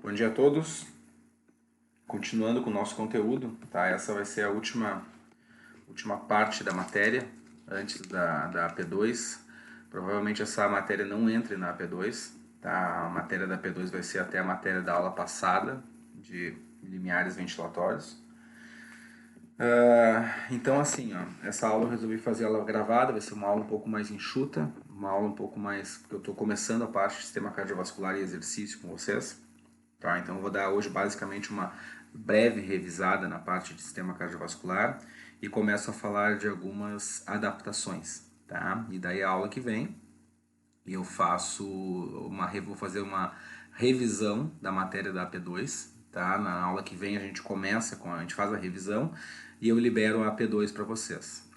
Bom dia a todos. Continuando com o nosso conteúdo, tá? Essa vai ser a última parte da matéria, antes da AP2. Provavelmente essa matéria não entre na AP2, tá? A matéria da AP2 vai ser até a matéria da aula passada, de limiares ventilatórios. Então assim, ó, essa aula eu resolvi fazer ela gravada, vai ser uma aula um pouco mais enxuta, uma aula um pouco mais, porque eu estou começando a parte de sistema cardiovascular e exercício com vocês. Tá? Então eu vou dar hoje basicamente uma breve revisada na parte de sistema cardiovascular e começo a falar de algumas adaptações. Tá? E daí a aula que vem eu vou fazer uma revisão da matéria da AP2. Tá? Na aula que vem a gente faz a revisão e eu libero a AP2 para vocês.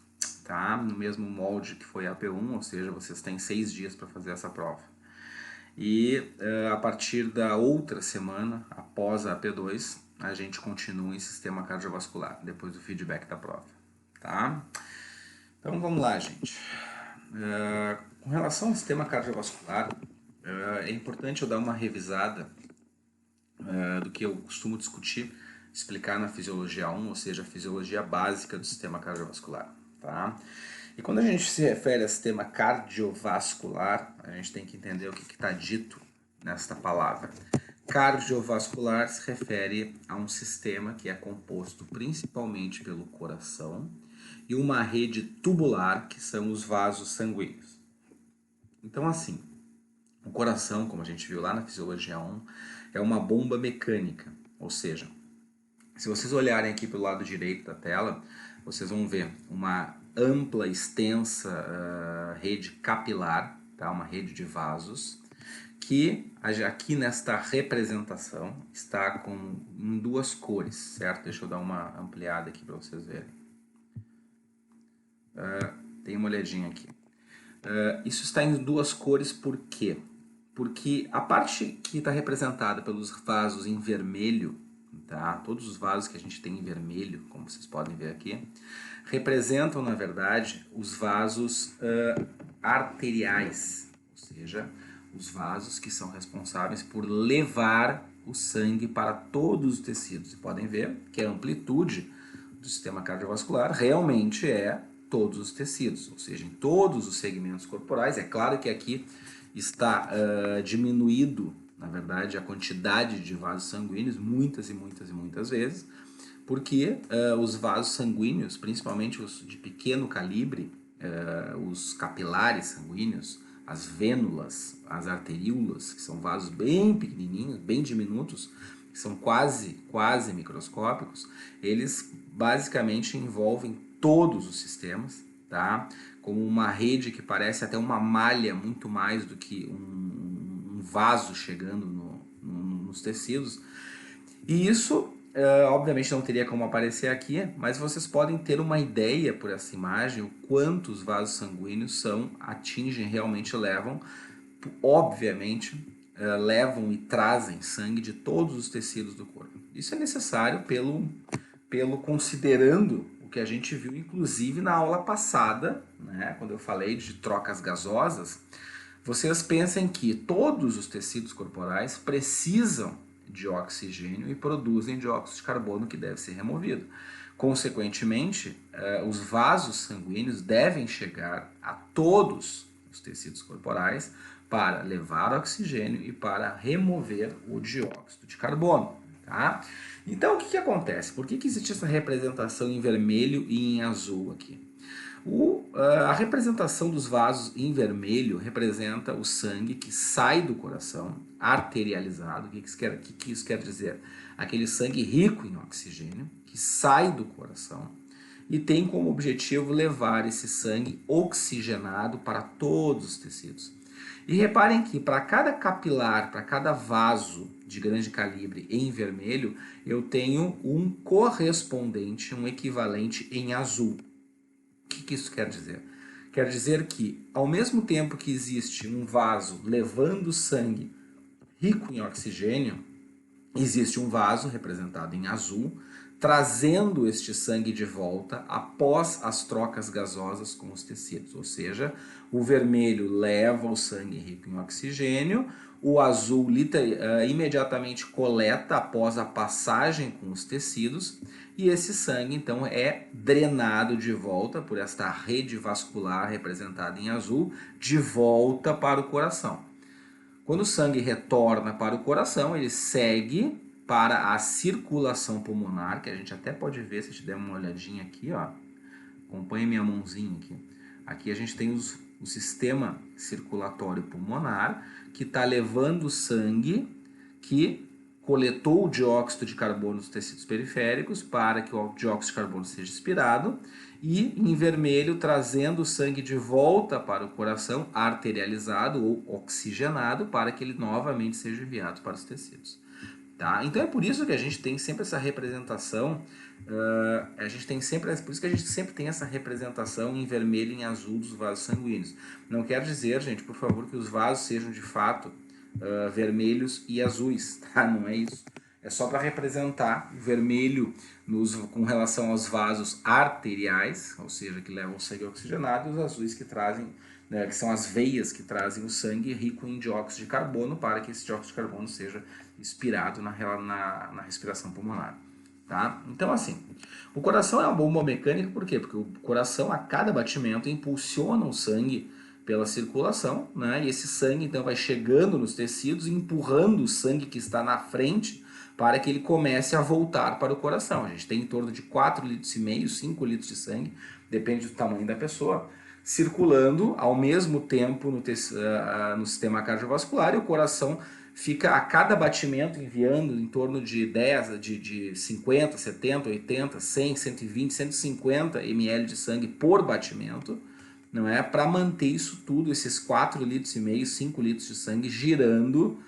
Tá? No mesmo molde que foi a AP1, ou seja, vocês têm 6 dias para fazer essa prova. E a partir da outra semana, após a AP2, a gente continua em sistema cardiovascular, depois do feedback da prova. Tá? Então vamos lá, gente. Com relação ao sistema cardiovascular, é importante eu dar uma revisada do que eu costumo discutir, explicar na fisiologia 1, ou seja, a fisiologia básica do sistema cardiovascular. Tá? E quando a gente se refere a sistema cardiovascular, a gente tem que entender o que está dito nesta palavra. Cardiovascular se refere a um sistema que é composto principalmente pelo coração e uma rede tubular, que são os vasos sanguíneos. Então, assim, o coração, como a gente viu lá na fisiologia 1, é uma bomba mecânica, ou seja, se vocês olharem aqui para o lado direito da tela, vocês vão ver uma ampla, extensa rede capilar, tá? Uma rede de vasos, que aqui nesta representação está em duas cores, certo? Deixa eu dar uma ampliada aqui para vocês verem. Tem uma olhadinha aqui. Isso está em duas cores por quê? Porque a parte que está representada pelos vasos em vermelho, tá? Todos os vasos que a gente tem em vermelho, como vocês podem ver aqui, representam, na verdade, os vasos arteriais, ou seja, os vasos que são responsáveis por levar o sangue para todos os tecidos. E podem ver que a amplitude do sistema cardiovascular realmente é todos os tecidos, ou seja, em todos os segmentos corporais. É claro que aqui está diminuído, na verdade, a quantidade de vasos sanguíneos muitas e muitas e muitas vezes, porque os vasos sanguíneos, principalmente os de pequeno calibre, os capilares sanguíneos, as vênulas, as arteríolas, que são vasos bem pequenininhos, bem diminutos, que são quase microscópicos, eles basicamente envolvem todos os sistemas, tá? Como uma rede que parece até uma malha, muito mais do que um vaso chegando nos tecidos. E isso, obviamente, não teria como aparecer aqui, mas vocês podem ter uma ideia por essa imagem o quanto os vasos sanguíneos atingem, realmente levam, obviamente, levam e trazem sangue de todos os tecidos do corpo. Isso é necessário pelo considerando o que a gente viu, inclusive, na aula passada, né, quando eu falei de trocas gasosas. Vocês pensem que todos os tecidos corporais precisam de oxigênio e produzem dióxido de carbono que deve ser removido. Consequentemente, os vasos sanguíneos devem chegar a todos os tecidos corporais para levar oxigênio e para remover o dióxido de carbono. Tá? Então, o que acontece? Por que existe essa representação em vermelho e em azul aqui? A representação dos vasos em vermelho representa o sangue que sai do coração, arterializado. O que isso quer dizer? Aquele sangue rico em oxigênio que sai do coração e tem como objetivo levar esse sangue oxigenado para todos os tecidos. E reparem que para cada capilar, para cada vaso de grande calibre em vermelho, eu tenho um correspondente, um equivalente em azul. O que isso quer dizer? Quer dizer que, ao mesmo tempo que existe um vaso levando sangue rico em oxigênio, existe um vaso representado em azul, trazendo este sangue de volta após as trocas gasosas com os tecidos. Ou seja, o vermelho leva o sangue rico em oxigênio, o azul imediatamente coleta após a passagem com os tecidos, e esse sangue então é drenado de volta por esta rede vascular representada em azul, de volta para o coração. Quando o sangue retorna para o coração, ele segue para a circulação pulmonar, que a gente até pode ver se a gente der uma olhadinha aqui, ó. Acompanhe minha mãozinha aqui. Aqui a gente tem o sistema circulatório pulmonar, que está levando o sangue que coletou o dióxido de carbono dos tecidos periféricos para que o dióxido de carbono seja expirado, e em vermelho trazendo o sangue de volta para o coração arterializado ou oxigenado para que ele novamente seja enviado para os tecidos. Tá? Então é por isso que a gente tem sempre essa representação, por isso que a gente sempre tem essa representação em vermelho e em azul dos vasos sanguíneos. Não quer dizer, gente, por favor, que os vasos sejam de fato vermelhos e azuis, tá? Não é isso. É só para representar o vermelho com relação aos vasos arteriais, ou seja, que levam o sangue oxigenado, e os azuis que trazem, né, que são as veias que trazem o sangue rico em dióxido de carbono, para que esse dióxido de carbono seja expirado na respiração pulmonar. Tá? Então, assim, o coração é uma bomba mecânica, por quê? Porque o coração, a cada batimento, impulsiona o sangue pela circulação, né? E esse sangue então vai chegando nos tecidos, empurrando o sangue que está na frente para que ele comece a voltar para o coração. A gente tem em torno de 4,5 litros, 5 litros de sangue, depende do tamanho da pessoa, circulando ao mesmo tempo no sistema cardiovascular, e o coração fica a cada batimento enviando em torno de 50, 70, 80, 100, 120, 150 ml de sangue por batimento, não é? Para manter isso tudo, esses 4,5 litros, 5 litros de sangue girando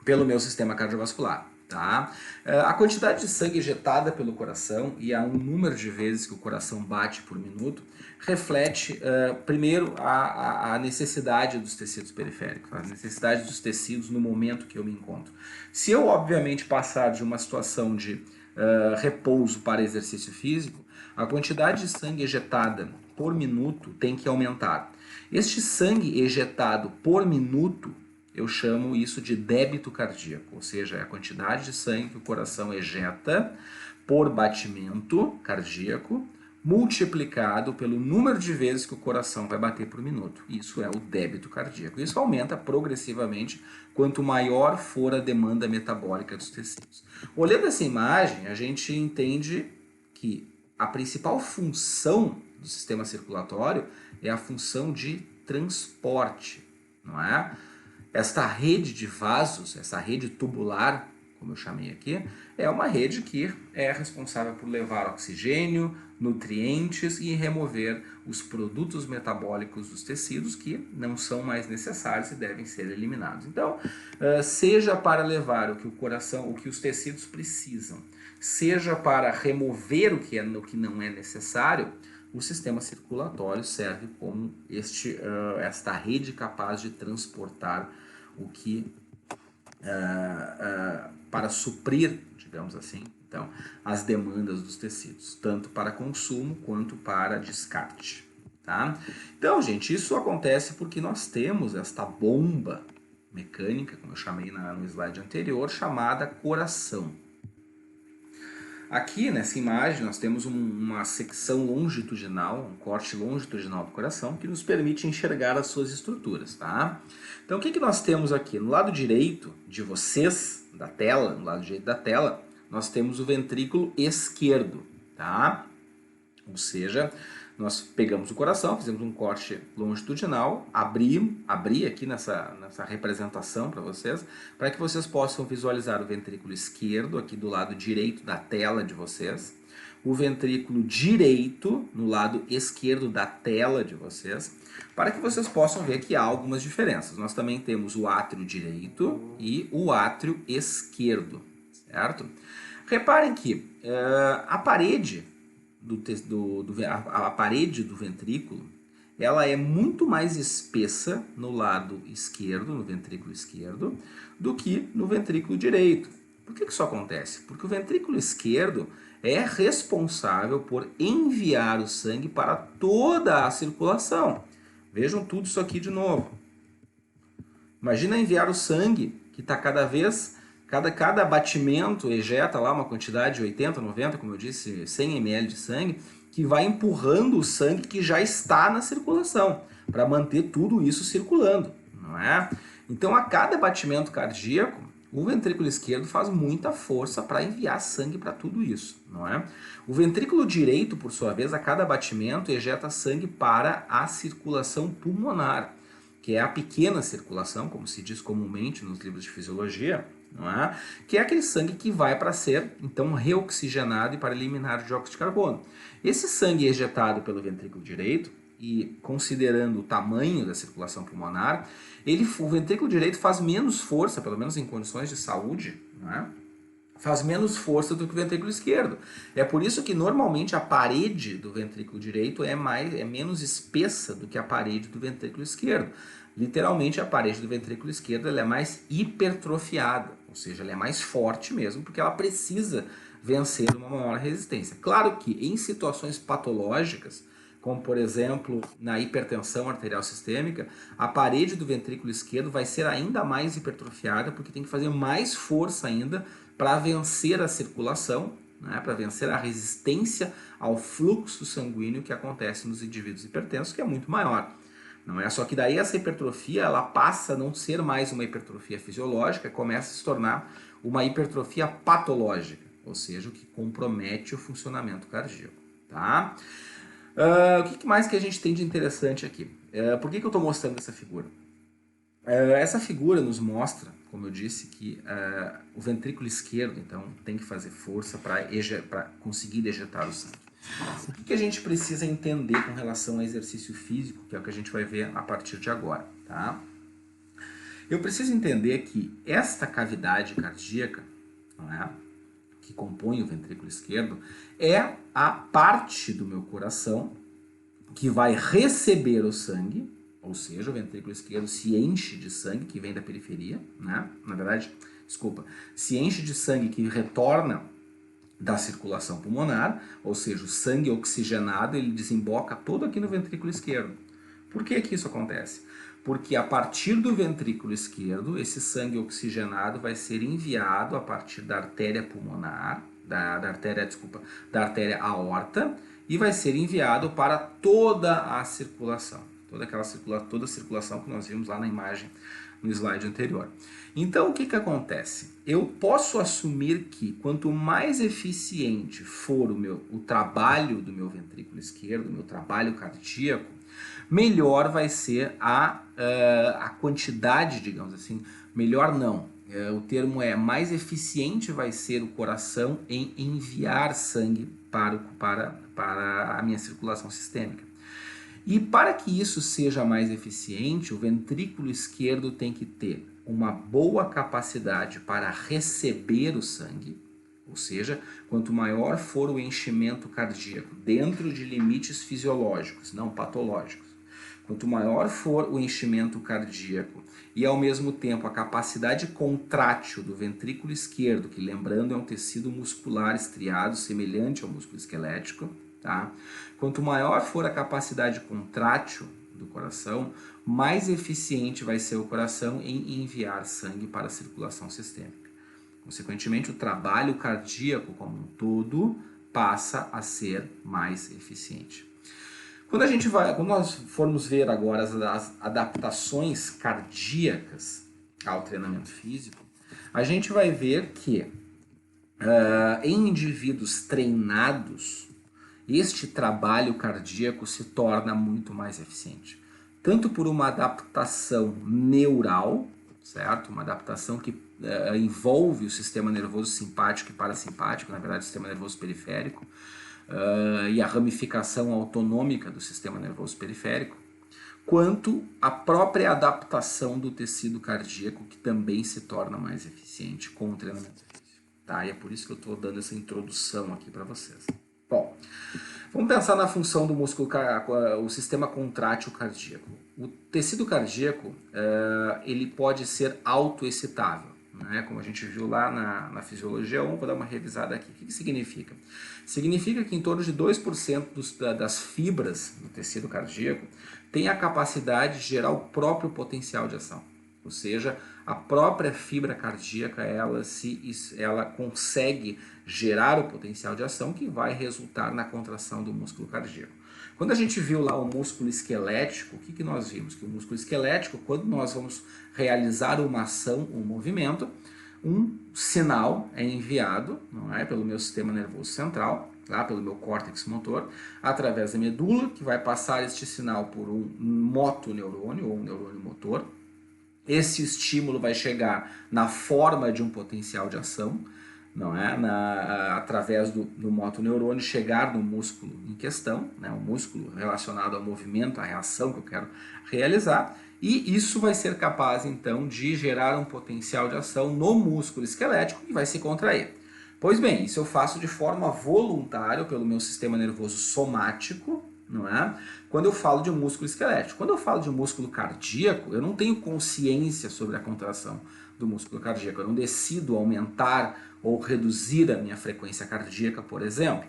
pelo meu sistema cardiovascular. Tá? A quantidade de sangue ejetada pelo coração e a um número de vezes que o coração bate por minuto reflete, primeiro, a necessidade dos tecidos periféricos, a necessidade dos tecidos no momento que eu me encontro. Se eu, obviamente, passar de uma situação de repouso para exercício físico, a quantidade de sangue ejetada por minuto tem que aumentar. Este sangue ejetado por minuto, eu chamo isso de débito cardíaco, ou seja, é a quantidade de sangue que o coração ejeta por batimento cardíaco, multiplicado pelo número de vezes que o coração vai bater por minuto. Isso é o débito cardíaco. Isso aumenta progressivamente quanto maior for a demanda metabólica dos tecidos. Olhando essa imagem, a gente entende que a principal função do sistema circulatório é a função de transporte, não é? Esta rede de vasos, essa rede tubular, como eu chamei aqui, é uma rede que é responsável por levar oxigênio, nutrientes e remover os produtos metabólicos dos tecidos que não são mais necessários e devem ser eliminados. Então, seja para levar o que o coração, o que os tecidos precisam, seja para remover o que não é necessário, o sistema circulatório serve como esta rede capaz de transportar o que para suprir, digamos assim, então, as demandas dos tecidos, tanto para consumo quanto para descarte. Tá? Então, gente, isso acontece porque nós temos esta bomba mecânica, como eu chamei no slide anterior, chamada coração. Aqui nessa imagem nós temos uma secção longitudinal, um corte longitudinal do coração que nos permite enxergar as suas estruturas, tá? Então o que nós temos aqui? No lado direito de vocês, da tela, no lado direito da tela, nós temos o ventrículo esquerdo, tá? Ou seja, nós pegamos o coração, fizemos um corte longitudinal, abri aqui nessa representação para vocês, para que vocês possam visualizar o ventrículo esquerdo aqui do lado direito da tela de vocês, o ventrículo direito no lado esquerdo da tela de vocês, para que vocês possam ver que há algumas diferenças. Nós também temos o átrio direito e o átrio esquerdo, certo? Reparem que a parede a parede do ventrículo, ela é muito mais espessa no lado esquerdo, no ventrículo esquerdo, do que no ventrículo direito. Por que isso acontece? Porque o ventrículo esquerdo é responsável por enviar o sangue para toda a circulação. Vejam tudo isso aqui de novo. Imagina enviar o sangue, que está cada vez, cada batimento ejeta lá uma quantidade de 80, 90, como eu disse, 100 ml de sangue, que vai empurrando o sangue que já está na circulação, para manter tudo isso circulando, não é? Então, a cada batimento cardíaco, o ventrículo esquerdo faz muita força para enviar sangue para tudo isso, não é? O ventrículo direito, por sua vez, a cada batimento ejeta sangue para a circulação pulmonar, que é a pequena circulação, como se diz comumente nos livros de fisiologia, não é? Que é aquele sangue que vai para ser, então, reoxigenado e para eliminar o dióxido de carbono. Esse sangue ejetado pelo ventrículo direito, e considerando o tamanho da circulação pulmonar, o ventrículo direito faz menos força, pelo menos em condições de saúde, não é? Faz menos força do que o ventrículo esquerdo. É por isso que normalmente a parede do ventrículo direito é menos espessa do que a parede do ventrículo esquerdo. Literalmente a parede do ventrículo esquerdo ela é mais hipertrofiada, ou seja, ela é mais forte mesmo, porque ela precisa vencer uma maior resistência. Claro que em situações patológicas, como por exemplo na hipertensão arterial sistêmica, a parede do ventrículo esquerdo vai ser ainda mais hipertrofiada, porque tem que fazer mais força ainda para vencer a circulação, né, para vencer a resistência ao fluxo sanguíneo que acontece nos indivíduos hipertensos, que é muito maior. Não é? Só que daí essa hipertrofia ela passa a não ser mais uma hipertrofia fisiológica, começa a se tornar uma hipertrofia patológica, ou seja, o que compromete o funcionamento cardíaco. Tá? O que mais que a gente tem de interessante aqui? Por que eu estou mostrando essa figura? Essa figura nos mostra, como eu disse, que o ventrículo esquerdo então tem que fazer força para conseguir ejetar o sangue. O que a gente precisa entender com relação ao exercício físico, que é o que a gente vai ver a partir de agora, tá? Eu preciso entender que esta cavidade cardíaca, não é, que compõe o ventrículo esquerdo, é a parte do meu coração que vai receber o sangue, ou seja, o ventrículo esquerdo se enche de sangue que vem da periferia, né? Na verdade, se enche de sangue que retorna da circulação pulmonar, ou seja, o sangue oxigenado ele desemboca todo aqui no ventrículo esquerdo. Por que isso acontece? Porque a partir do ventrículo esquerdo, esse sangue oxigenado vai ser enviado a partir da artéria pulmonar, da artéria aorta, e vai ser enviado para toda a circulação, toda a circulação que nós vimos lá na imagem, no slide anterior. Então, o que acontece? Eu posso assumir que quanto mais eficiente for o trabalho do meu ventrículo esquerdo, o meu trabalho cardíaco, melhor vai ser a quantidade, digamos assim, melhor não. O termo é mais eficiente vai ser o coração em enviar sangue para a minha circulação sistêmica. E para que isso seja mais eficiente, o ventrículo esquerdo tem que ter uma boa capacidade para receber o sangue, ou seja, quanto maior for o enchimento cardíaco dentro de limites fisiológicos, não patológicos, quanto maior for o enchimento cardíaco e ao mesmo tempo a capacidade contrátil do ventrículo esquerdo, que lembrando é um tecido muscular estriado semelhante ao músculo esquelético, tá? Quanto maior for a capacidade contrátil do coração, mais eficiente vai ser o coração em enviar sangue para a circulação sistêmica. Consequentemente, o trabalho cardíaco como um todo passa a ser mais eficiente. Quando nós formos ver agora as adaptações cardíacas ao treinamento físico, a gente vai ver que em indivíduos treinados, este trabalho cardíaco se torna muito mais eficiente. Tanto por uma adaptação neural, certo? Uma adaptação que envolve o sistema nervoso simpático e parasimpático, na verdade o sistema nervoso periférico, e a ramificação autonômica do sistema nervoso periférico, quanto a própria adaptação do tecido cardíaco, que também se torna mais eficiente com o treinamento físico. Tá? E é por isso que eu estou dando essa introdução aqui para vocês. Bom, vamos pensar na função do músculo, o sistema contrátil cardíaco. O tecido cardíaco ele pode ser autoexcitável, né? Como a gente viu lá na Fisiologia 1, vou dar uma revisada aqui. O que significa? Significa que em torno de 2% das fibras do tecido cardíaco tem a capacidade de gerar o próprio potencial de ação. Ou seja, a própria fibra cardíaca ela consegue gerar o potencial de ação que vai resultar na contração do músculo cardíaco. Quando a gente viu lá o músculo esquelético, o que nós vimos? Que o músculo esquelético, quando nós vamos realizar uma ação, um movimento, um sinal é enviado, não é, pelo meu sistema nervoso central, lá pelo meu córtex motor, através da medula, que vai passar este sinal por um motoneurônio ou um neurônio motor. Esse estímulo vai chegar na forma de um potencial de ação, não é? Através do motoneurônio chegar no músculo em questão, né? O músculo relacionado ao movimento, à reação que eu quero realizar, e isso vai ser capaz então de gerar um potencial de ação no músculo esquelético que vai se contrair. Pois bem, isso eu faço de forma voluntária pelo meu sistema nervoso somático, não é? Quando eu falo de músculo esquelético. Quando eu falo de músculo cardíaco, eu não tenho consciência sobre a contração do músculo cardíaco. Eu não decido aumentar ou reduzir a minha frequência cardíaca, por exemplo.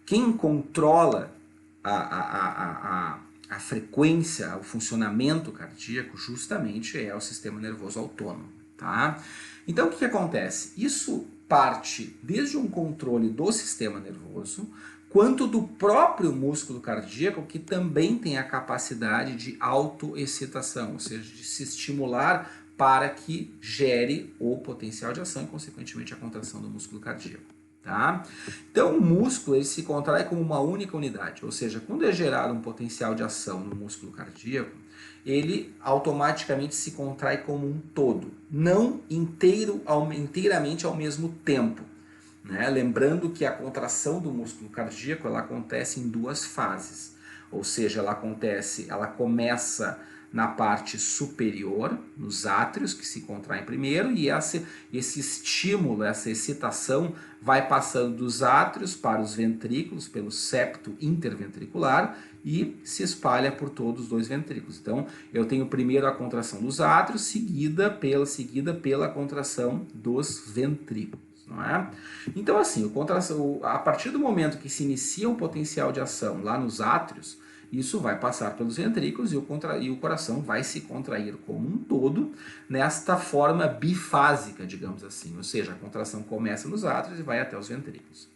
Quem controla a frequência, o funcionamento cardíaco, justamente é o sistema nervoso autônomo, tá? Então, o que acontece? Isso parte desde um controle do sistema nervoso, quanto do próprio músculo cardíaco, que também tem a capacidade de autoexcitação, ou seja, de se estimular para que gere o potencial de ação e, consequentemente, a contração do músculo cardíaco. Tá? Então, o músculo ele se contrai como uma única unidade, ou seja, quando é gerado um potencial de ação no músculo cardíaco, ele automaticamente se contrai como um todo, não inteiramente ao mesmo tempo. Né? Lembrando que a contração do músculo cardíaco ela acontece em duas fases, ou seja, ela começa na parte superior, nos átrios, que se contraem primeiro, e esse estímulo, essa excitação vai passando dos átrios para os ventrículos, pelo septo interventricular, e se espalha por todos os dois ventrículos. Então, eu tenho primeiro a contração dos átrios, seguida pela contração dos ventrículos. Não é? Então, assim, a partir do momento que se inicia um potencial de ação lá nos átrios, isso vai passar pelos ventrículos e o coração vai se contrair como um todo nesta forma bifásica, digamos assim. Ou seja, a contração começa nos átrios e vai até os ventrículos.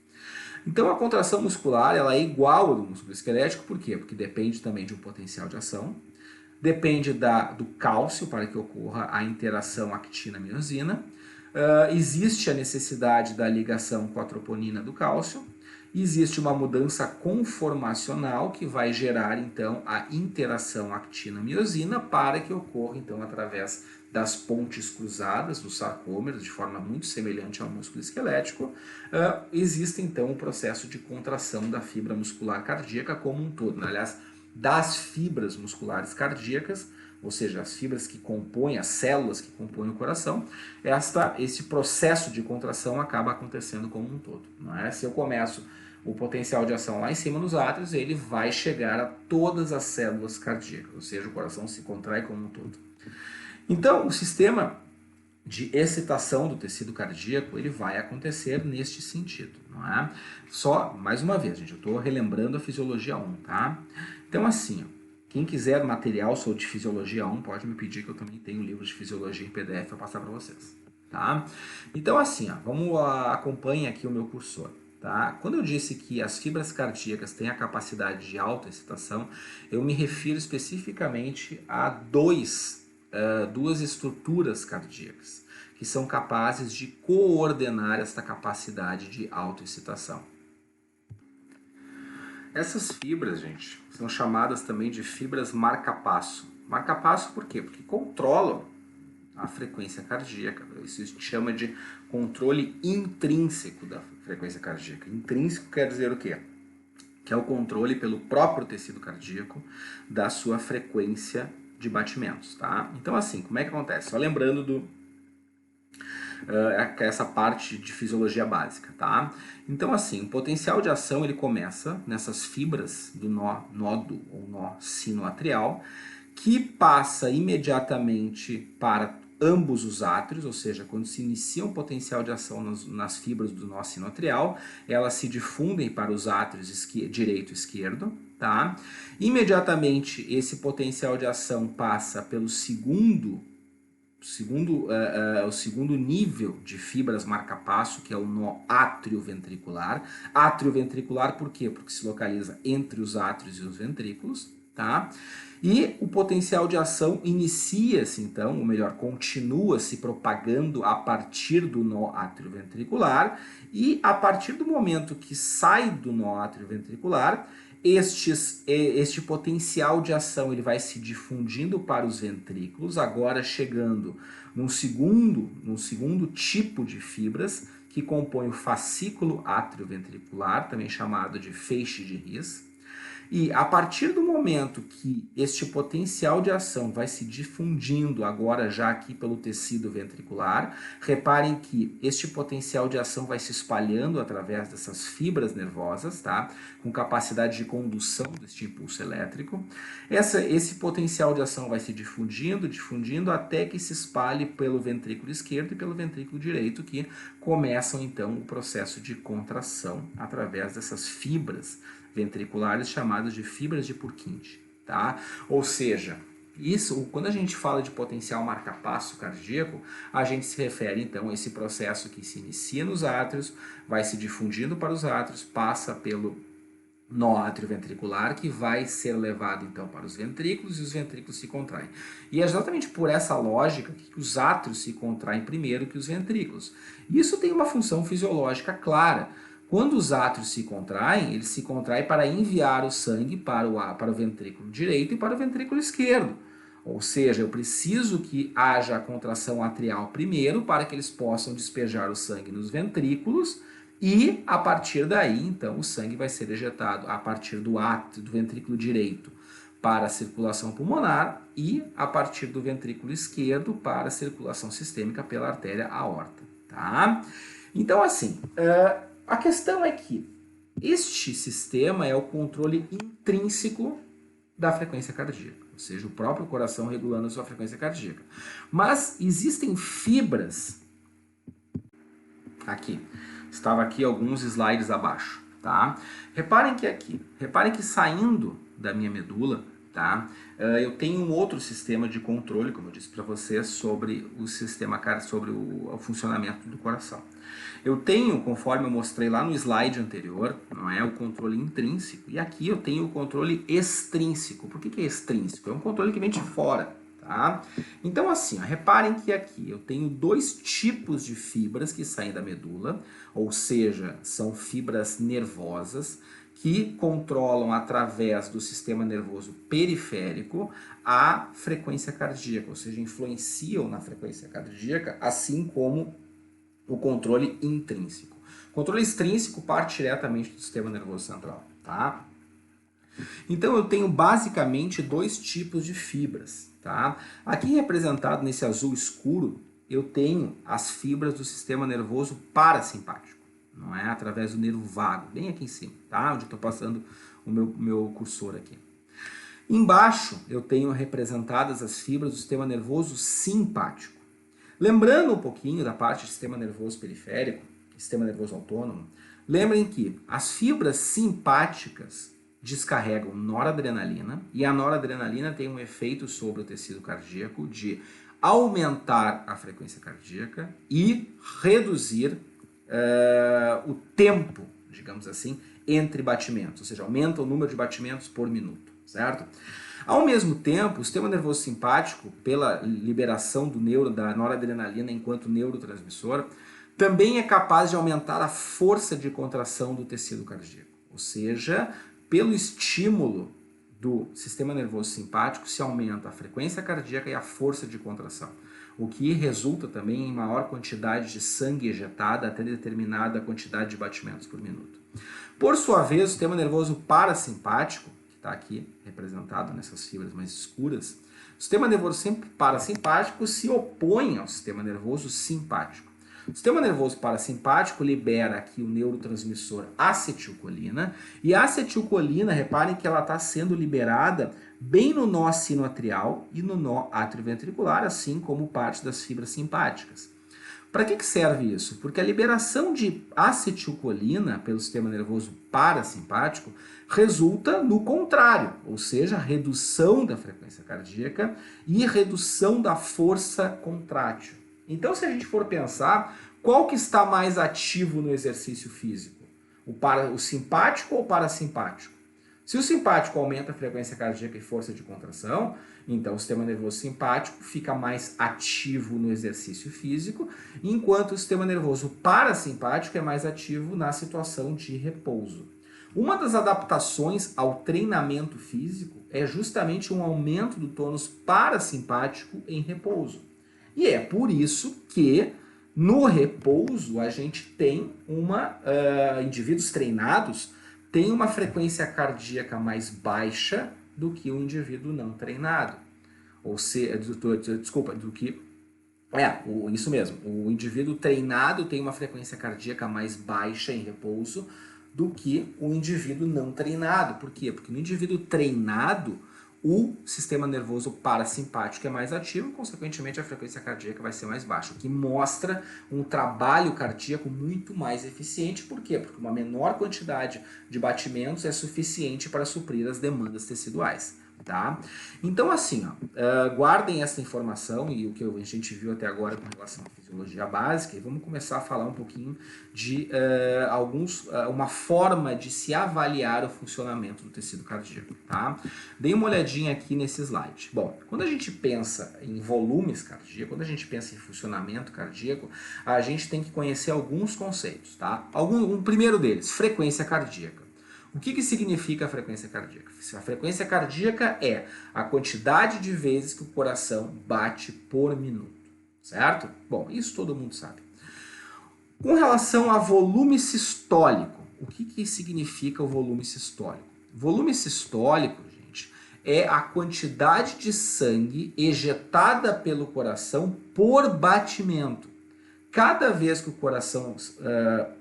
Então, a contração muscular ela é igual ao do músculo esquelético, por quê? Porque depende também de um potencial de ação, depende do cálcio para que ocorra a interação actina-miosina, existe a necessidade da ligação com a troponina do cálcio, existe uma mudança conformacional que vai gerar então a interação actina-miosina para que ocorra então através das pontes cruzadas dos sarcômeros, de forma muito semelhante ao músculo esquelético, existe então o processo de contração da fibra muscular cardíaca como um todo, aliás, das fibras musculares cardíacas, ou seja, as fibras que compõem, as células que compõem o coração, esse processo de contração acaba acontecendo como um todo. Não é? Se eu começo o potencial de ação lá em cima nos átrios, ele vai chegar a todas as células cardíacas, ou seja, o coração se contrai como um todo. Então, o sistema de excitação do tecido cardíaco, ele vai acontecer neste sentido, não é? Só, mais uma vez, gente, eu estou relembrando a Fisiologia 1, tá? Então, assim, quem quiser material sobre Fisiologia 1, pode me pedir que eu também tenho livros de Fisiologia em PDF para passar para vocês, tá? Então, assim, acompanhe aqui o meu cursor. Tá? Quando eu disse que as fibras cardíacas têm a capacidade de autoexcitação, eu me refiro especificamente a duas estruturas cardíacas que são capazes de coordenar esta capacidade de autoexcitação. Essas fibras, gente, são chamadas também de fibras marca-passo. Marca-passo por quê? Porque controlam a frequência cardíaca. Isso se chama de controle intrínseco da frequência cardíaca. Intrínseco quer dizer o quê? Que é o controle pelo próprio tecido cardíaco da sua frequência de batimentos, tá? Então, assim, como é que acontece? Só lembrando essa parte de fisiologia básica, tá? Então, assim, o potencial de ação ele começa nessas fibras do nodo ou nó sinoatrial, que passa imediatamente para ambos os átrios, ou seja, quando se inicia um potencial de ação nas fibras do nó sinoatrial, elas se difundem para os átrios direito e esquerdo, tá? Imediatamente esse potencial de ação passa pelo o segundo nível de fibras marca-passo, que é o nó átrio-ventricular. Átrio-ventricular por quê? Porque se localiza entre os átrios e os ventrículos, tá? E o potencial de ação inicia-se, então, ou melhor, continua se propagando a partir do nó átrio-ventricular, e a partir do momento que sai do nó átrio-ventricular, este potencial de ação ele vai se difundindo para os ventrículos, agora chegando num segundo tipo de fibras que compõe o fascículo atrioventricular, também chamado de feixe de His. E a partir do momento que este potencial de ação vai se difundindo agora já aqui pelo tecido ventricular, reparem que este potencial de ação vai se espalhando através dessas fibras nervosas, tá? Com capacidade de condução deste impulso elétrico. Esse potencial de ação vai se difundindo até que se espalhe pelo ventrículo esquerdo e pelo ventrículo direito, que começam então o processo de contração através dessas fibras ventriculares chamadas de fibras de Purkinje, tá? Ou seja, quando a gente fala de potencial marca-passo cardíaco, a gente se refere então a esse processo que se inicia nos átrios, vai se difundindo para os átrios, passa pelo nó atrioventricular, que vai ser levado então para os ventrículos e os ventrículos se contraem. E é exatamente por essa lógica que os átrios se contraem primeiro que os ventrículos. Isso tem uma função fisiológica clara. Quando os átrios se contraem, eles se contraem para enviar o sangue para o ventrículo direito e para o ventrículo esquerdo. Ou seja, eu preciso que haja a contração atrial primeiro para que eles possam despejar o sangue nos ventrículos e, a partir daí, então, o sangue vai ser ejetado a partir do ventrículo direito para a circulação pulmonar e a partir do ventrículo esquerdo para a circulação sistêmica pela artéria aorta, tá? Então, assim, a questão é que este sistema é o controle intrínseco da frequência cardíaca, ou seja, o próprio coração regulando a sua frequência cardíaca. Mas existem fibras, estava aqui alguns slides abaixo, tá? Reparem que saindo da minha medula, tá? Eu tenho um outro sistema de controle, como eu disse para vocês, sobre o funcionamento do coração. Eu tenho, conforme eu mostrei lá no slide anterior, não é o controle intrínseco, e aqui eu tenho o controle extrínseco. Por que é extrínseco? É um controle que vem de fora, tá? Então assim, reparem que aqui eu tenho dois tipos de fibras que saem da medula, ou seja, são fibras nervosas que controlam através do sistema nervoso periférico a frequência cardíaca, ou seja, influenciam na frequência cardíaca, assim como o controle intrínseco. O controle extrínseco parte diretamente do sistema nervoso central, tá? Então eu tenho basicamente dois tipos de fibras, tá? Aqui representado nesse azul escuro, eu tenho as fibras do sistema nervoso parasimpático, não é? Através do nervo vago, bem aqui em cima, tá? Onde eu estou passando o meu cursor aqui. Embaixo eu tenho representadas as fibras do sistema nervoso simpático. Lembrando um pouquinho da parte do sistema nervoso periférico, sistema nervoso autônomo, lembrem que as fibras simpáticas descarregam noradrenalina e a noradrenalina tem um efeito sobre o tecido cardíaco de aumentar a frequência cardíaca e reduzir o tempo, digamos assim, entre batimentos, ou seja, aumenta o número de batimentos por minuto, certo? Ao mesmo tempo, o sistema nervoso simpático, pela liberação da noradrenalina enquanto neurotransmissor, também é capaz de aumentar a força de contração do tecido cardíaco. Ou seja, pelo estímulo do sistema nervoso simpático se aumenta a frequência cardíaca e a força de contração, o que resulta também em maior quantidade de sangue ejetada até determinada quantidade de batimentos por minuto. Por sua vez, o sistema nervoso parasimpático, está aqui representado nessas fibras mais escuras, o sistema nervoso parasimpático se opõe ao sistema nervoso simpático. O sistema nervoso parasimpático libera aqui o neurotransmissor acetilcolina, e a acetilcolina, reparem que ela está sendo liberada bem no nó sinoatrial e no nó atrioventricular, assim como parte das fibras simpáticas. Para que serve isso? Porque a liberação de acetilcolina pelo sistema nervoso parasimpático resulta no contrário, ou seja, redução da frequência cardíaca e redução da força contrátil. Então, se a gente for pensar, qual que está mais ativo no exercício físico? O simpático ou o parasimpático? Se o simpático aumenta a frequência cardíaca e força de contração, então o sistema nervoso simpático fica mais ativo no exercício físico, enquanto o sistema nervoso parasimpático é mais ativo na situação de repouso. Uma das adaptações ao treinamento físico é justamente um aumento do tônus parasimpático em repouso. E é por isso que no repouso a gente tem indivíduos treinados têm uma frequência cardíaca mais baixa do que o indivíduo não treinado. Ou seja, isso mesmo. O indivíduo treinado tem uma frequência cardíaca mais baixa em repouso do que o indivíduo não treinado. Por quê? Porque no indivíduo treinado, o sistema nervoso parasimpático é mais ativo, consequentemente a frequência cardíaca vai ser mais baixa, o que mostra um trabalho cardíaco muito mais eficiente. Por quê? Porque uma menor quantidade de batimentos é suficiente para suprir as demandas teciduais. Tá? Então, assim, guardem essa informação e o que a gente viu até agora com relação à fisiologia básica, e vamos começar a falar um pouquinho de uma forma de se avaliar o funcionamento do tecido cardíaco. Tá? Dê uma olhadinha aqui nesse slide. Bom, quando a gente pensa em volumes cardíacos, quando a gente pensa em funcionamento cardíaco, a gente tem que conhecer alguns conceitos. Tá? Um primeiro deles, frequência cardíaca. O que significa a frequência cardíaca? A frequência cardíaca é a quantidade de vezes que o coração bate por minuto, certo? Bom, isso todo mundo sabe. Com relação a volume sistólico, o que significa o volume sistólico? Volume sistólico, gente, é a quantidade de sangue ejetada pelo coração por batimento. Cada vez que o coração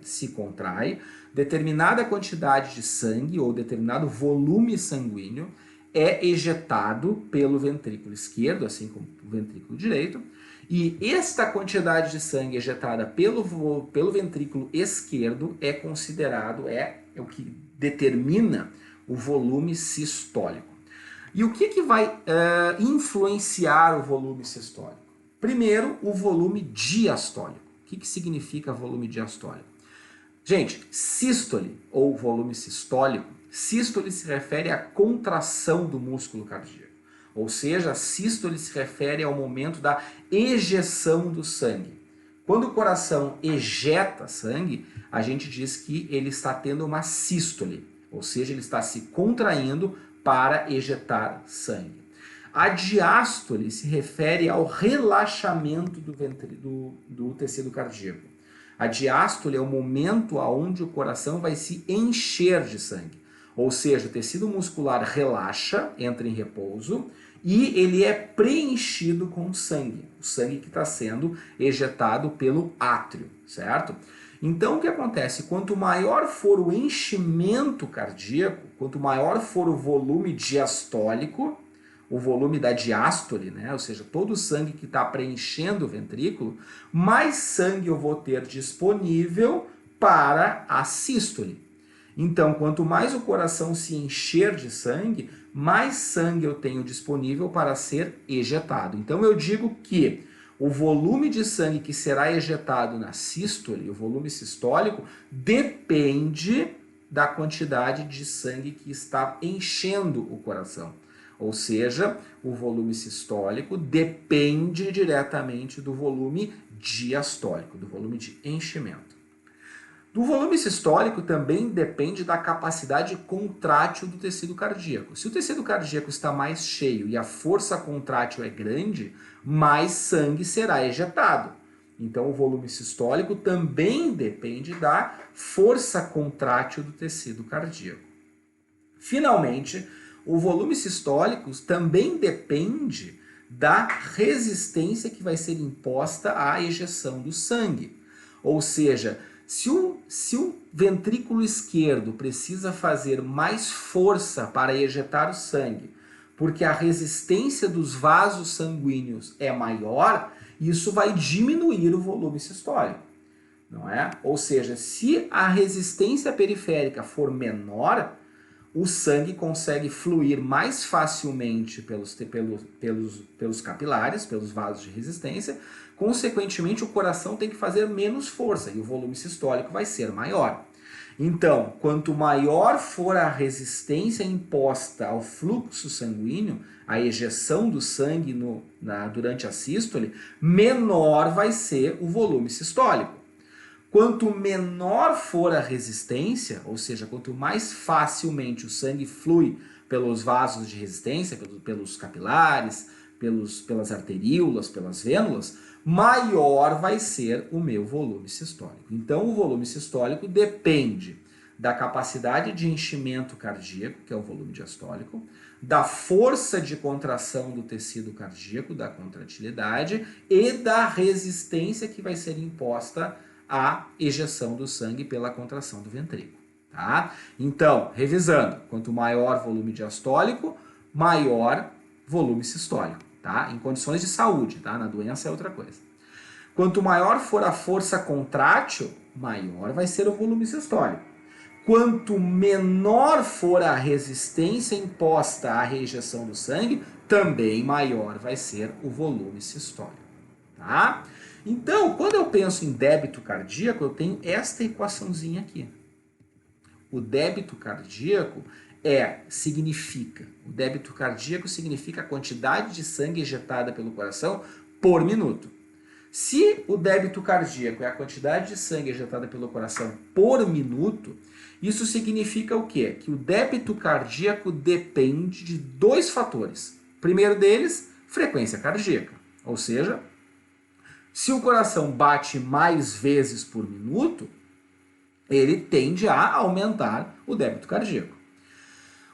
se contrai, determinada quantidade de sangue ou determinado volume sanguíneo é ejetado pelo ventrículo esquerdo, assim como o ventrículo direito, e esta quantidade de sangue ejetada pelo ventrículo esquerdo é considerado, o que determina o volume sistólico. E o que vai influenciar o volume sistólico? Primeiro, o volume diastólico. O que significa volume diastólico? Gente, sístole ou volume sistólico, sístole se refere à contração do músculo cardíaco. Ou seja, a sístole se refere ao momento da ejeção do sangue. Quando o coração ejeta sangue, a gente diz que ele está tendo uma sístole, ou seja, ele está se contraindo para ejetar sangue. A diástole se refere ao relaxamento do tecido cardíaco. A diástole é o momento onde o coração vai se encher de sangue. Ou seja, o tecido muscular relaxa, entra em repouso e ele é preenchido com sangue. O sangue que está sendo ejetado pelo átrio, certo? Então o que acontece? Quanto maior for o enchimento cardíaco, quanto maior for o volume diastólico, o volume da diástole, né? Ou seja, todo o sangue que está preenchendo o ventrículo, mais sangue eu vou ter disponível para a sístole. Então, quanto mais o coração se encher de sangue, mais sangue eu tenho disponível para ser ejetado. Então, eu digo que o volume de sangue que será ejetado na sístole, o volume sistólico, depende da quantidade de sangue que está enchendo o coração. Ou seja, o volume sistólico depende diretamente do volume diastólico, do volume de enchimento. Do volume sistólico também depende da capacidade contrátil do tecido cardíaco. Se o tecido cardíaco está mais cheio e a força contrátil é grande, mais sangue será ejetado. Então, o volume sistólico também depende da força contrátil do tecido cardíaco. Finalmente, o volume sistólico também depende da resistência que vai ser imposta à ejeção do sangue. Ou seja, se o ventrículo esquerdo precisa fazer mais força para ejetar o sangue, porque a resistência dos vasos sanguíneos é maior, isso vai diminuir o volume sistólico, não é? Ou seja, se a resistência periférica for menor, o sangue consegue fluir mais facilmente pelos capilares, pelos vasos de resistência. Consequentemente, o coração tem que fazer menos força e o volume sistólico vai ser maior. Então, quanto maior for a resistência imposta ao fluxo sanguíneo, a ejeção do sangue durante a sístole, menor vai ser o volume sistólico. Quanto menor for a resistência, ou seja, quanto mais facilmente o sangue flui pelos vasos de resistência, pelos capilares, pelas arteríolas, pelas vênulas, maior vai ser o meu volume sistólico. Então, o volume sistólico depende da capacidade de enchimento cardíaco, que é o volume diastólico, da força de contração do tecido cardíaco, da contratilidade, e da resistência que vai ser imposta à ejeção do sangue pela contração do ventrículo. Tá? Então, revisando, quanto maior volume diastólico, maior volume sistólico, tá? Em condições de saúde, tá? Na doença é outra coisa. Quanto maior for a força contrátil, maior vai ser o volume sistólico. Quanto menor for a resistência imposta à rejeição do sangue, também maior vai ser o volume sistólico, tá? Então, quando eu penso em débito cardíaco, eu tenho esta equaçãozinha aqui. O débito cardíaco o débito cardíaco significa a quantidade de sangue ejetada pelo coração por minuto. Se o débito cardíaco é a quantidade de sangue ejetada pelo coração por minuto, isso significa o quê? Que o débito cardíaco depende de dois fatores. O primeiro deles, frequência cardíaca, ou seja, se o coração bate mais vezes por minuto, ele tende a aumentar o débito cardíaco.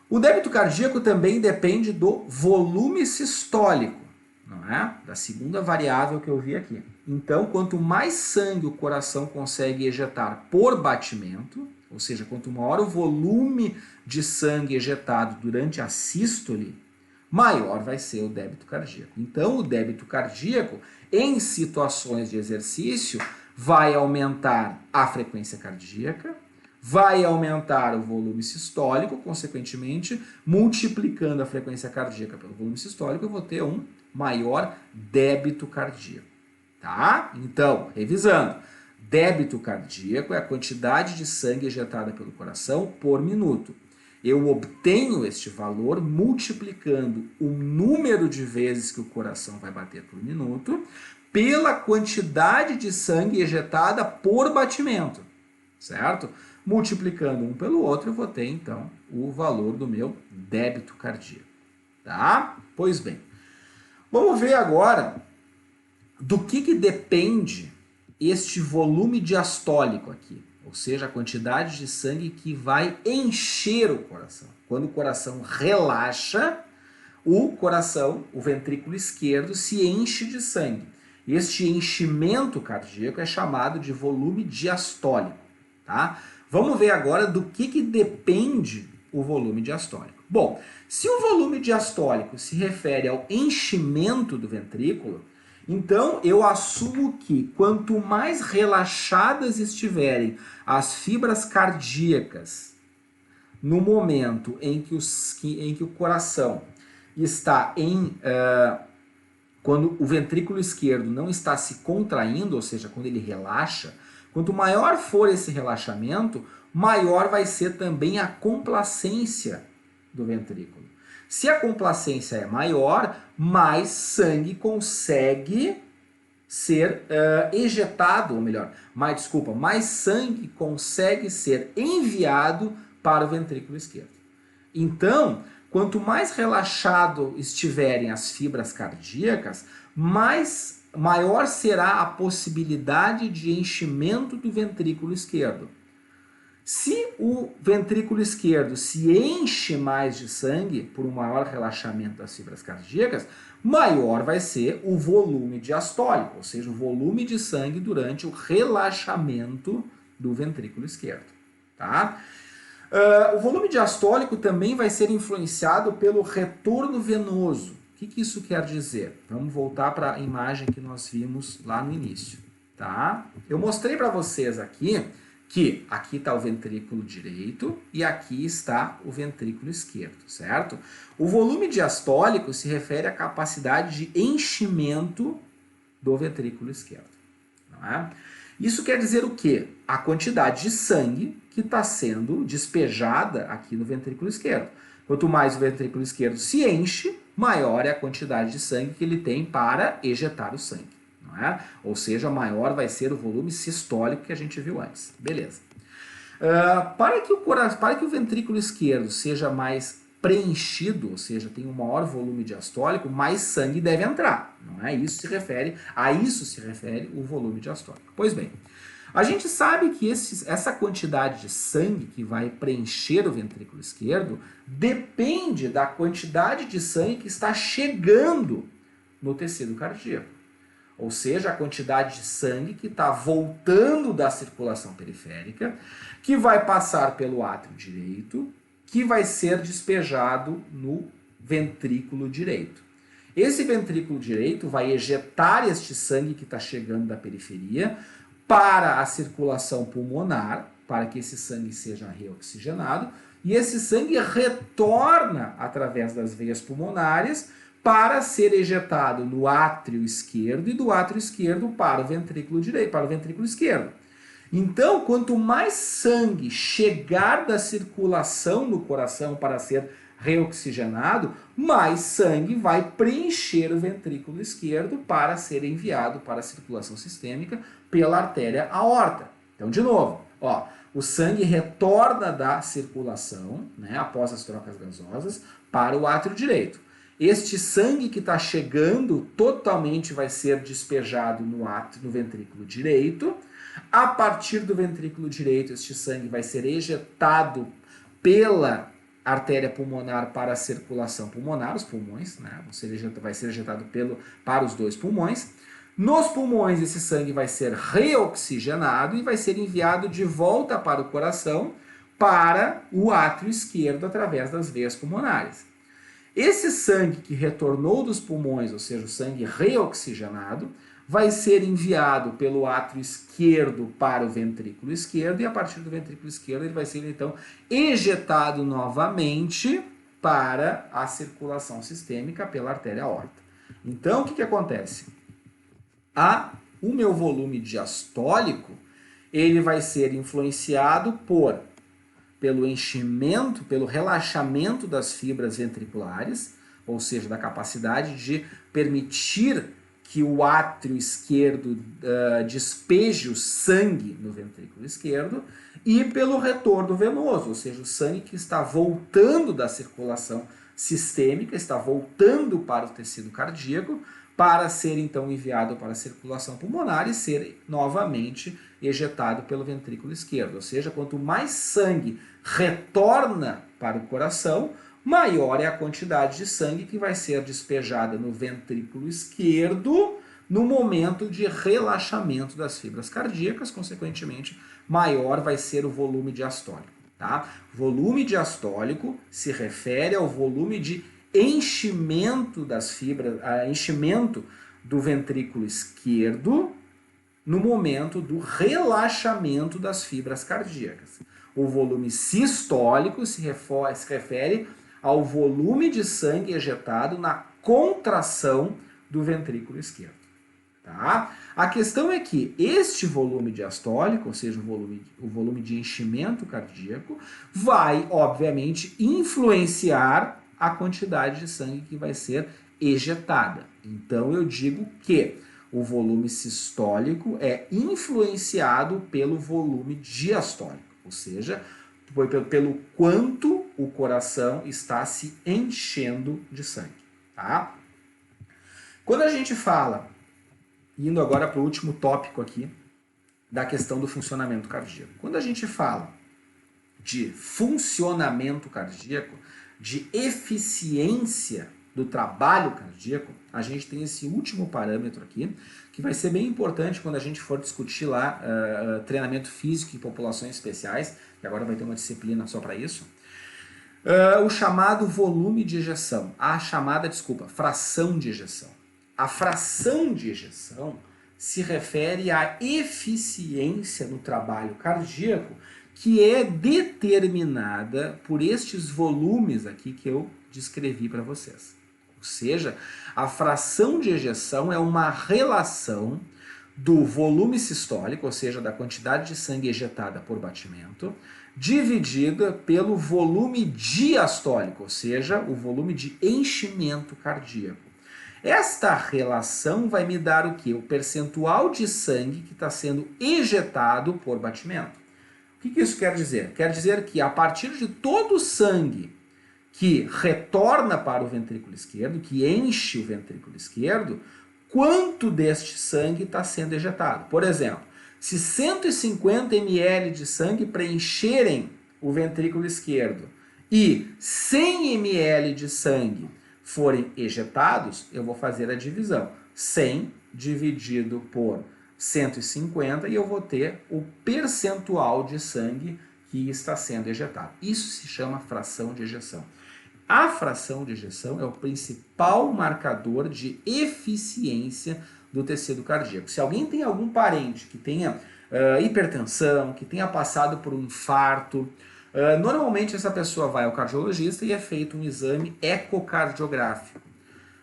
O débito cardíaco também depende do volume sistólico, não é? Da segunda variável que eu vi aqui. Então, quanto mais sangue o coração consegue ejetar por batimento, ou seja, quanto maior o volume de sangue ejetado durante a sístole, maior vai ser o débito cardíaco. Então, o débito cardíaco, em situações de exercício, vai aumentar a frequência cardíaca, vai aumentar o volume sistólico, consequentemente, multiplicando a frequência cardíaca pelo volume sistólico, eu vou ter um maior débito cardíaco. Tá? Então, revisando, débito cardíaco é a quantidade de sangue ejetada pelo coração por minuto. Eu obtenho este valor multiplicando o número de vezes que o coração vai bater por minuto pela quantidade de sangue ejetada por batimento, certo? Multiplicando um pelo outro, eu vou ter, então, o valor do meu débito cardíaco, tá? Pois bem, vamos ver agora do que depende este volume diastólico aqui, ou seja, a quantidade de sangue que vai encher o coração. Quando o coração relaxa, o ventrículo esquerdo, se enche de sangue. Este enchimento cardíaco é chamado de volume diastólico, tá? Vamos ver agora do que depende o volume diastólico. Bom, se o volume diastólico se refere ao enchimento do ventrículo, então eu assumo que quanto mais relaxadas estiverem as fibras cardíacas no momento em que o coração está quando o ventrículo esquerdo não está se contraindo, ou seja, quando ele relaxa, quanto maior for esse relaxamento, maior vai ser também a complacência do ventrículo. Se a complacência é maior, mais sangue consegue ser ejetado, ou melhor, mais sangue consegue ser enviado para o ventrículo esquerdo. Então, quanto mais relaxado estiverem as fibras cardíacas, maior será a possibilidade de enchimento do ventrículo esquerdo. Se o ventrículo esquerdo se enche mais de sangue por um maior relaxamento das fibras cardíacas, maior vai ser o volume diastólico, ou seja, o volume de sangue durante o relaxamento do ventrículo esquerdo. Tá? O volume diastólico também vai ser influenciado pelo retorno venoso. O que isso quer dizer? Vamos voltar para a imagem que nós vimos lá no início. Tá? Eu mostrei para vocês aqui que aqui está o ventrículo direito e aqui está o ventrículo esquerdo, certo? O volume diastólico se refere à capacidade de enchimento do ventrículo esquerdo. Não é? Isso quer dizer o quê? A quantidade de sangue que está sendo despejada aqui no ventrículo esquerdo. Quanto mais o ventrículo esquerdo se enche, maior é a quantidade de sangue que ele tem para ejetar o sangue. Não é? Ou seja, maior vai ser o volume sistólico que a gente viu antes. Beleza. Para que o ventrículo esquerdo seja mais preenchido, ou seja, tem um maior volume diastólico, mais sangue deve entrar. Não é? A isso se refere o volume diastólico. Pois bem, a gente sabe que essa quantidade de sangue que vai preencher o ventrículo esquerdo depende da quantidade de sangue que está chegando no tecido cardíaco. Ou seja, a quantidade de sangue que está voltando da circulação periférica, que vai passar pelo átrio direito, que vai ser despejado no ventrículo direito. Esse ventrículo direito vai ejetar este sangue que está chegando da periferia para a circulação pulmonar, para que esse sangue seja reoxigenado, e esse sangue retorna através das veias pulmonares para ser ejetado no átrio esquerdo e do átrio esquerdo para o ventrículo direito, para o ventrículo esquerdo. Então, quanto mais sangue chegar da circulação no coração para ser reoxigenado, mais sangue vai preencher o ventrículo esquerdo para ser enviado para a circulação sistêmica pela artéria aorta. Então, de novo, o sangue retorna da circulação, né, após as trocas gasosas, para o átrio direito. Este sangue que está chegando totalmente vai ser despejado no ventrículo direito. A partir do ventrículo direito, este sangue vai ser ejetado pela artéria pulmonar para a circulação pulmonar, os pulmões, né? Vai ser ejetado para os dois pulmões. Nos pulmões, esse sangue vai ser reoxigenado e vai ser enviado de volta para o coração, para o átrio esquerdo, através das veias pulmonares. Esse sangue que retornou dos pulmões, ou seja, o sangue reoxigenado, vai ser enviado pelo átrio esquerdo para o ventrículo esquerdo e a partir do ventrículo esquerdo ele vai ser então ejetado novamente para a circulação sistêmica pela artéria aorta. Então, o que acontece? O meu volume diastólico, ele vai ser influenciado pelo enchimento, pelo relaxamento das fibras ventriculares, ou seja, da capacidade de permitir que o átrio esquerdo despeje o sangue no ventrículo esquerdo, e pelo retorno venoso, ou seja, o sangue que está voltando da circulação sistêmica, está voltando para o tecido cardíaco, para ser então enviado para a circulação pulmonar e ser novamente ejetado pelo ventrículo esquerdo. Ou seja, quanto mais sangue retorna para o coração, maior é a quantidade de sangue que vai ser despejada no ventrículo esquerdo no momento de relaxamento das fibras cardíacas, consequentemente, maior vai ser o volume diastólico. Tá? Volume diastólico se refere ao volume de enchimento das fibras, enchimento do ventrículo esquerdo no momento do relaxamento das fibras cardíacas. O volume sistólico se refere ao volume de sangue ejetado na contração do ventrículo esquerdo. Tá? A questão é que este volume diastólico, ou seja, o volume de enchimento cardíaco, vai, obviamente, influenciar a quantidade de sangue que vai ser ejetada. Então, eu digo que o volume sistólico é influenciado pelo volume diastólico, ou seja, pelo quanto o coração está se enchendo de sangue. Tá? Quando a gente fala, indo agora para o último tópico aqui, da questão do funcionamento cardíaco. Quando a gente fala de funcionamento cardíaco, de eficiência do trabalho cardíaco, a gente tem esse último parâmetro aqui, que vai ser bem importante quando a gente for discutir lá treinamento físico em populações especiais, que agora vai ter uma disciplina só para isso. O chamado volume de ejeção, fração de ejeção. A fração de ejeção se refere à eficiência no trabalho cardíaco, que é determinada por estes volumes aqui que eu descrevi para vocês. Ou seja, a fração de ejeção é uma relação do volume sistólico, ou seja, da quantidade de sangue ejetada por batimento, dividida pelo volume diastólico, ou seja, o volume de enchimento cardíaco. Esta relação vai me dar o quê? O percentual de sangue que está sendo ejetado por batimento. O que isso quer dizer? Quer dizer que a partir de todo o sangue que retorna para o ventrículo esquerdo, que enche o ventrículo esquerdo, quanto deste sangue está sendo ejetado? Por exemplo, se 150 ml de sangue preencherem o ventrículo esquerdo e 100 ml de sangue forem ejetados, eu vou fazer a divisão. 100 dividido por 150 e eu vou ter o percentual de sangue que está sendo ejetado. Isso se chama fração de ejeção. A fração de ejeção é o principal marcador de eficiência do tecido cardíaco. Se alguém tem algum parente que tenha hipertensão, que tenha passado por um infarto, normalmente essa pessoa vai ao cardiologista e é feito um exame ecocardiográfico.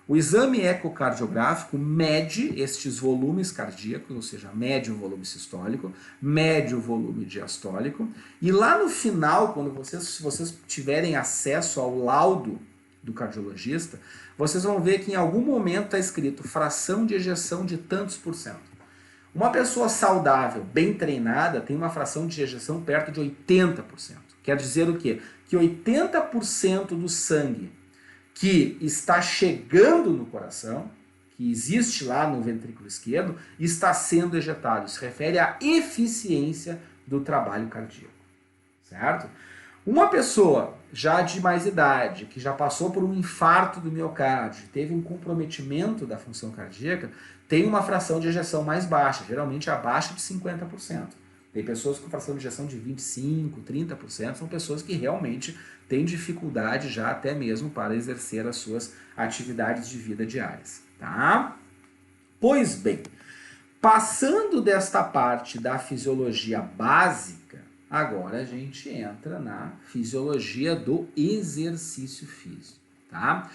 O exame ecocardiográfico mede estes volumes cardíacos, ou seja, mede o volume sistólico, mede o volume diastólico, e lá no final, quando vocês tiverem acesso ao laudo do cardiologista, vocês vão ver que em algum momento está escrito fração de ejeção de tantos por cento. Uma pessoa saudável, bem treinada, tem uma fração de ejeção perto de 80%. Quer dizer o quê? Que 80% do sangue que está chegando no coração, que existe lá no ventrículo esquerdo, está sendo ejetado. Isso se refere à eficiência do trabalho cardíaco, certo? Uma pessoa já de mais idade, que já passou por um infarto do miocárdio, teve um comprometimento da função cardíaca, tem uma fração de ejeção mais baixa, geralmente abaixo de 50%. Tem pessoas com fração de ejeção de 25%, 30%, são pessoas que realmente têm dificuldade já até mesmo para exercer as suas atividades de vida diárias, tá? Pois bem, passando desta parte da fisiologia básica, agora a gente entra na fisiologia do exercício físico, tá?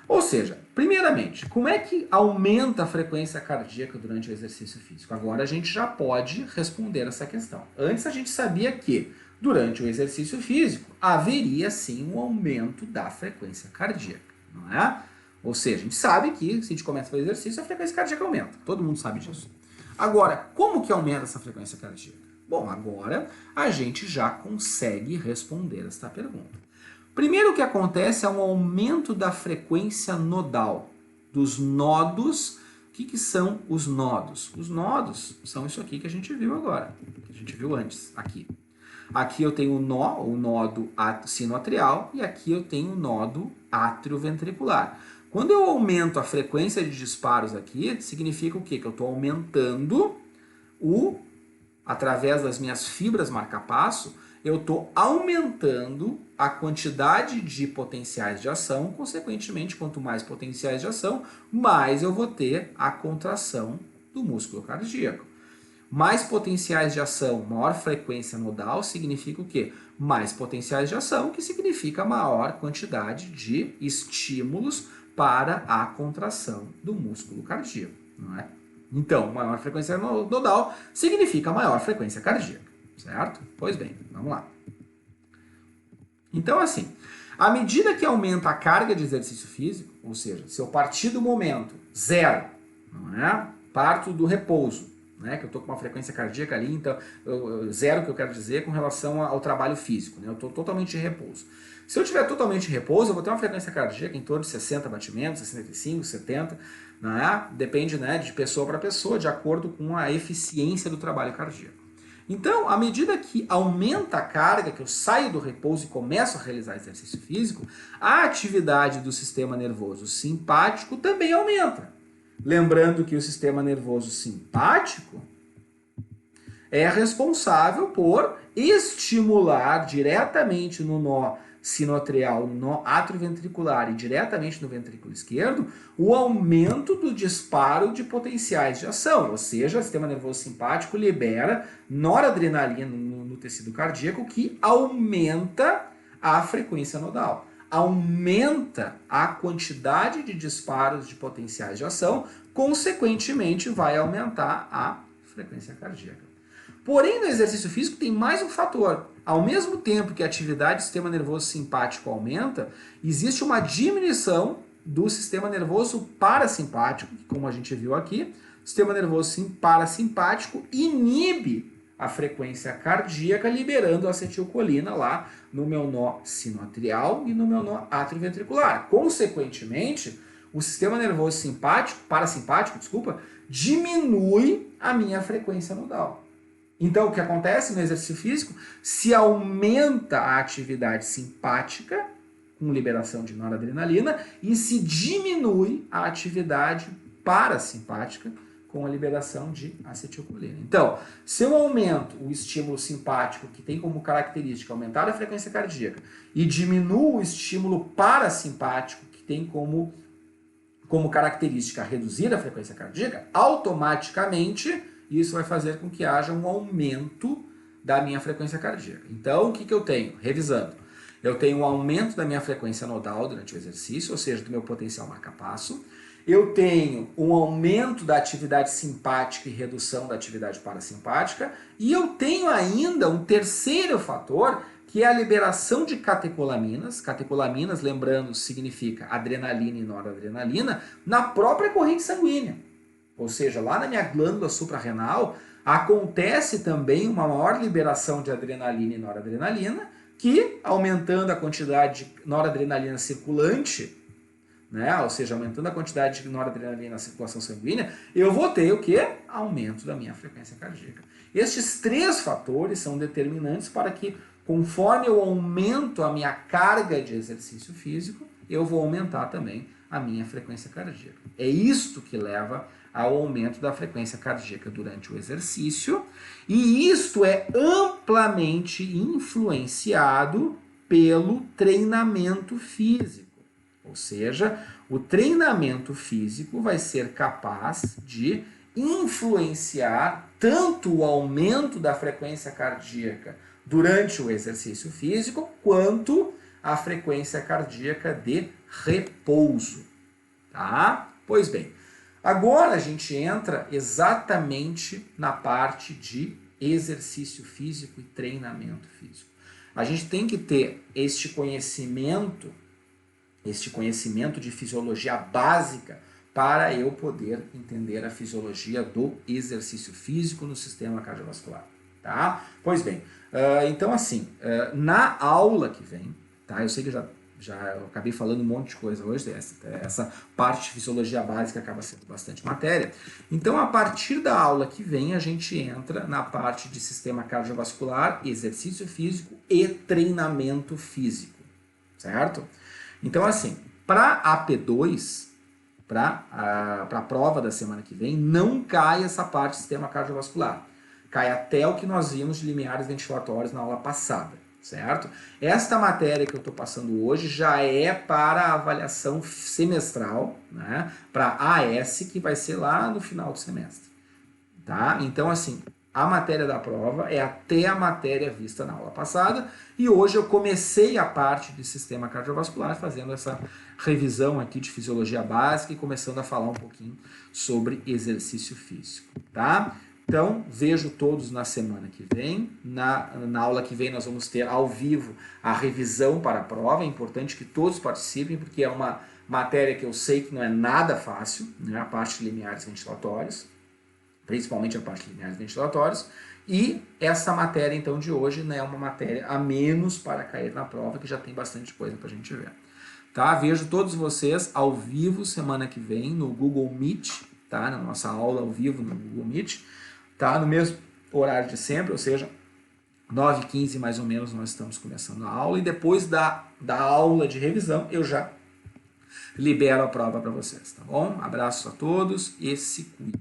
Ou seja, primeiramente, como é que aumenta a frequência cardíaca durante o exercício físico? Agora a gente já pode responder essa questão. Antes a gente sabia que durante o exercício físico haveria sim um aumento da frequência cardíaca, não é? Ou seja, a gente sabe que se a gente começa a fazer exercício, a frequência cardíaca aumenta. Todo mundo sabe disso. Agora, como que aumenta essa frequência cardíaca? Bom, agora a gente já consegue responder esta pergunta. Primeiro o que acontece é um aumento da frequência nodal, dos nodos. O que são os nodos? Os nodos são isso aqui que a gente viu agora, que a gente viu antes, aqui. Aqui eu tenho o nodo sinoatrial e aqui eu tenho o nodo atrioventricular. Quando eu aumento a frequência de disparos aqui, significa o quê? Que eu estou aumentando através das minhas fibras marca-passo, eu estou aumentando a quantidade de potenciais de ação, consequentemente, quanto mais potenciais de ação, mais eu vou ter a contração do músculo cardíaco. Mais potenciais de ação, maior frequência nodal, significa o quê? Mais potenciais de ação, que significa maior quantidade de estímulos para a contração do músculo cardíaco, não é? Então, maior frequência nodal significa maior frequência cardíaca. Certo? Pois bem, vamos lá. Então, assim, à medida que aumenta a carga de exercício físico, ou seja, se eu partir do momento zero, não é? Parto do repouso, né? Que eu estou com uma frequência cardíaca ali, então, zero que eu quero dizer com relação ao trabalho físico, né? Eu estou totalmente em repouso. Se eu estiver totalmente em repouso, eu vou ter uma frequência cardíaca em torno de 60 batimentos, 65, 70, não é? Depende, né, de pessoa para pessoa, de acordo com a eficiência do trabalho cardíaco. Então, à medida que aumenta a carga, que eu saio do repouso e começo a realizar exercício físico, a atividade do sistema nervoso simpático também aumenta. Lembrando que o sistema nervoso simpático é responsável por estimular diretamente no nó sinoatrial, no nó atrioventricular e diretamente no ventrículo esquerdo, o aumento do disparo de potenciais de ação, ou seja, o sistema nervoso simpático libera noradrenalina no tecido cardíaco que aumenta a frequência nodal, aumenta a quantidade de disparos de potenciais de ação, consequentemente vai aumentar a frequência cardíaca. Porém, no exercício físico tem mais um fator. Ao mesmo tempo que a atividade do sistema nervoso simpático aumenta, existe uma diminuição do sistema nervoso parasimpático, que, como a gente viu aqui, o sistema nervoso parasimpático inibe a frequência cardíaca, liberando acetilcolina lá no meu nó sinoatrial e no meu nó atrioventricular. Consequentemente, o sistema nervoso parasimpático, diminui a minha frequência nodal. Então, o que acontece no exercício físico? Se aumenta a atividade simpática, com liberação de noradrenalina, e se diminui a atividade parasimpática, com a liberação de acetilcolina. Então, se eu aumento o estímulo simpático, que tem como característica aumentar a frequência cardíaca, e diminuo o estímulo parasimpático, que tem como característica reduzir a frequência cardíaca, automaticamente isso vai fazer com que haja um aumento da minha frequência cardíaca. Então, o que eu tenho? Revisando. Eu tenho um aumento da minha frequência nodal durante o exercício, ou seja, do meu potencial marca-passo. Eu tenho um aumento da atividade simpática e redução da atividade parasimpática. E eu tenho ainda um terceiro fator, que é a liberação de catecolaminas. Catecolaminas, lembrando, significa adrenalina e noradrenalina, na própria corrente sanguínea. Ou seja, lá na minha glândula suprarrenal, acontece também uma maior liberação de adrenalina e noradrenalina, que, aumentando a quantidade de noradrenalina circulante, né, ou seja, aumentando a quantidade de noradrenalina na circulação sanguínea, eu vou ter o quê? Aumento da minha frequência cardíaca. Estes três fatores são determinantes para que, conforme eu aumento a minha carga de exercício físico, eu vou aumentar também a minha frequência cardíaca. É isto que leva ao aumento da frequência cardíaca durante o exercício, e isto é amplamente influenciado pelo treinamento físico. Ou seja, o treinamento físico vai ser capaz de influenciar tanto o aumento da frequência cardíaca durante o exercício físico, quanto a frequência cardíaca de repouso. Tá? Pois bem, agora a gente entra exatamente na parte de exercício físico e treinamento físico. A gente tem que ter este conhecimento de fisiologia básica para eu poder entender a fisiologia do exercício físico no sistema cardiovascular. Tá? Pois bem, então assim, na aula que vem, tá? Eu sei que eu acabei falando um monte de coisa hoje, essa parte de fisiologia básica acaba sendo bastante matéria. Então, a partir da aula que vem, a gente entra na parte de sistema cardiovascular, exercício físico e treinamento físico, certo? Então, assim, para a AP2, para a prova da semana que vem, não cai essa parte do sistema cardiovascular. Cai até o que nós vimos de limiares ventilatórios na aula passada, certo? Esta matéria que eu estou passando hoje já é para a avaliação semestral, né? Para AS, que vai ser lá no final do semestre, tá? Então, assim, a matéria da prova é até a matéria vista na aula passada, e hoje eu comecei a parte de sistema cardiovascular fazendo essa revisão aqui de fisiologia básica e começando a falar um pouquinho sobre exercício físico, tá? Então, vejo todos na semana que vem. Na aula que vem nós vamos ter ao vivo a revisão para a prova. É importante que todos participem, porque é uma matéria que eu sei que não é nada fácil, né? A parte de limiares ventilatórios, principalmente a parte de limiares ventilatórios. E essa matéria, então, de hoje, né, é uma matéria a menos para cair na prova, que já tem bastante coisa para a gente ver. Tá? Vejo todos vocês ao vivo semana que vem no Google Meet, tá? Na nossa aula ao vivo no Google Meet. Tá? No mesmo horário de sempre, ou seja, 9h15 mais ou menos nós estamos começando a aula, e depois da aula de revisão eu já libero a prova para vocês, tá bom? Abraços a todos e se cuidem.